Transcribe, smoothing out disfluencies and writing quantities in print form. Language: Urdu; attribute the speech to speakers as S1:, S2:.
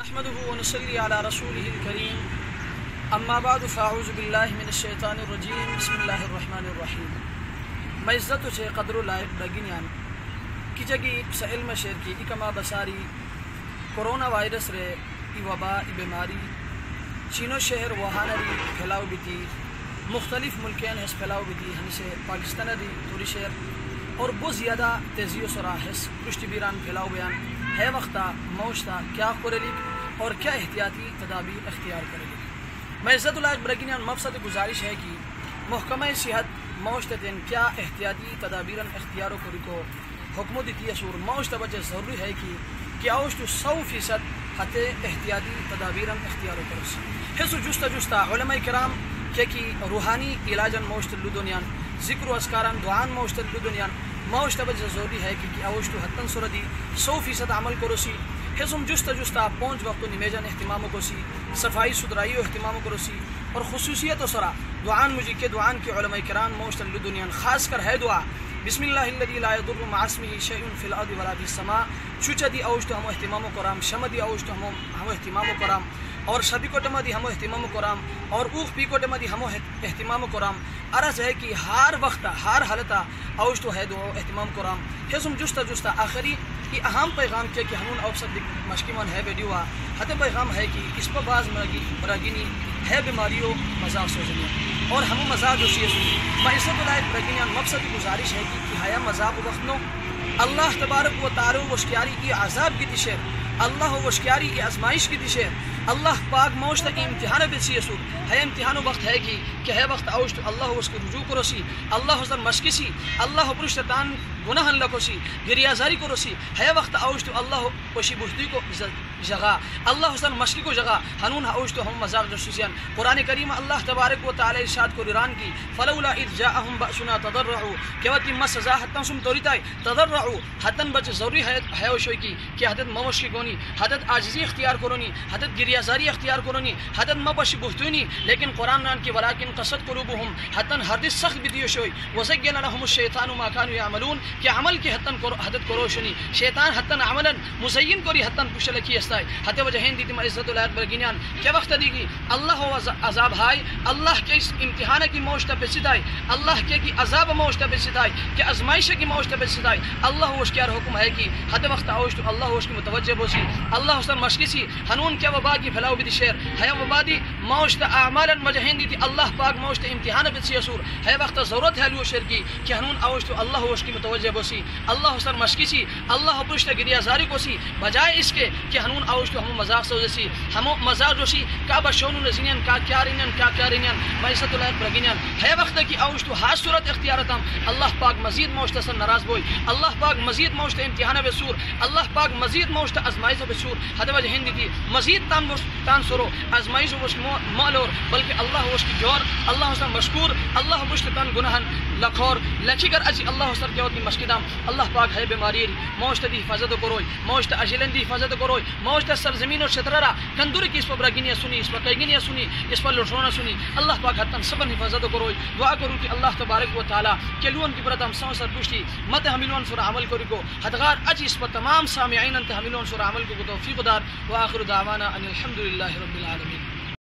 S1: نحمده ونصلي على رسوله الكريم اما بعد فاعوذ بالله من الشیطان الرجیم بسم اللہ الرحمن الرحیم میں عزت و چه قدر و لائق بگینیان کی جگی س علم شیر کی اکما بساری کورونا وائرس رے ای وبا ای بیماری چینو شہر ووہان ری پھیلاؤ بیتی مختلف ملکین ہس پھیلاؤ بیتی ہم سے پاکستان دی توری شہر اور بہت زیادہ تیزی و سرا ہس پشت بیران پھیلاؤ بیان ہے وقتا موشتا کیا کرلیک اور کیا احتیاطی تدابیر اختیار کرلیک میں عزت اللہ برگینیان مقصد گزارش ہے کہ محکمہ صحت موشتین کیا احتیاطی تدابیر اختیار کو حکم دیتی سور موشت بچے ضروری ہے کہ اوشت 100% حتی احتیاطی تدابیر اختیار کرس حس جستا علماء کرام کہ روحانی علاجن موشت لدنیان ذکر و اذکاران دعان موشت لدنیان موشت بچے ضروری ہے کہ اوشت حتن سردی 100% عمل کرسی حزم جستا 5 وقت نمیجن اہتمام کو سی صفائی ستھرائی و اہتمام کو سی اور خصوصیت و سرا دعان مجھے کے دعان کے علماء کرام موشت لدنیان خاص کر ہے دعا بسم اللہ الذی لا یضر مع اسمہ شیء فی الارض ولا فی السماء چوچا دی اوشت ہم اہتمام کرام شمدی اوشت ہم اہتمام کرام اور شبی کو ٹما دی ہم اہتمام کرام اور اوخ پی کو ٹما دی ہم اہتمام کرام عرض ہے کہ ہر وقت ہر حالتا اوشت ہے دو اہتمام کرام حزم جستا آخری یہ اہم پیغام کیا کہ ہمون اوسط مشکمان ہے ویڈیو حتی پیغام ہے کہ اس پر بعض مراگینی ہے بیماریوں مزاق سوچنی اور ہموں مزاق جو سی سنی میں عزت اللہ برگینیان مقصد گزارش ہے کہ حیا مزاق وقت نو اللہ تبارک و تعالی وشکیاری کی عذاب کی تشیر اللہ وشکیاری کی آزمائش کی تشیر اللہ پاک موشت امتحان بھی سی سود ہے امتحان وقت ہے کہ ہے وقت اوشت اللہ اس کے رجوع کرو سی اللہ حضر مشکی سی اللہ پرشتان گناہ لکو سی گریازاری کرو سی ہے وقت اوشت اللہ وشی بہتی کو جگہ اللہ حسن مشکی کو جگہ ہنون اوشت ہم مزاق جسوسیان قرآن کریم اللہ تبارک و تعالی ارشاد کو ران کی فلولا اذ جاءهم بأسنا تضرعوا کہ وقت ما سزا حتن سم توریتای تضرعوا حتن بچ ضروری ہے وشوی کی کہ حدت مشکی گونی حدت عاجزی اختیار کرونی حدت گریازاری اختیار کرونی حدت مبش بہتونی لیکن قرآن نان کی ولیکن قصد قلوبهم حتن حدث سخت بدیو شوی وزین لهم الشیطان ما كانوا يعملون کہ عمل کی حدت کروشنی شیطان حتن عملا مزین کوری حتن پشلکی استای حتی وجہ ہندی تم عزت اللہ برگینیان کیا وقت دیگی اللہ عذاب ہائی اللہ کے اس امتحان کی موشت پہ سدائی اللہ کے کی عذاب موشت پہ سدائی کہ ازمائش کی موشت پہ سدائی اللہ ہوش کیا حکم ہے کہ حتی وقت اوشت اللہ ہوش کی متوجہ بوسی اللہ حسن مشکی سی ہنون کیا وبا کی پھیلاؤ بھی شیر ہے وبا دی موشت اعمالا مجہین دی اللہ پاک موشت امتحان پہ سی اسور ہے وقت ضرورت ہے لو شیر کی کہ ہنون اوشت اللہ ہوش کی متوجہ بوسی اللہ حسن مشکی سی اللہ پرشت گریازاری کو سی بجائے اس کے کہ ہنون اوشت ہم مزاق سوزسی ہم مزاق جوشی کا بشونو نزینین کا کیا رینین مائسۃ اللہ برگینیان ہے وقت کی اوشت ہر صورت اختیارتم اللہ پاک مزید موشت سن ناراض بوئی اللہ پاک مزید موشت امتحان بسور اللہ پاک مزید موشت ازمائش بسور حد وجہ ہندی دی مزید تان سرو ازمائش وش مالور بلکہ اللہ وش کی جور اللہ حسن مشکور اللہ مشت تان گناہن لکھور لکھی کر اجی اللہ حسن کیا ہوتی مشکدام اللہ پاک ہے بیماری موشت دی حفاظت کروئی موشت اجلن دی حفاظت کروئی موشت سرزمین اور شترارا کندوری کی اس پر براگینیا سنی اس پر قیگینیا سنی اس پر لٹھونا سنی اللہ پاک حتن سبن حفاظت کروئی دعا کروں کہ اللہ تبارک و تعالی کے لون کی برتم سر پوشتی مت حملون سر عمل کری کو حدغار اج اس پر تمام سامعین انت حملون سر عمل کو توفیق دار واخر دعوانا ان الحمدللہ رب العالمین.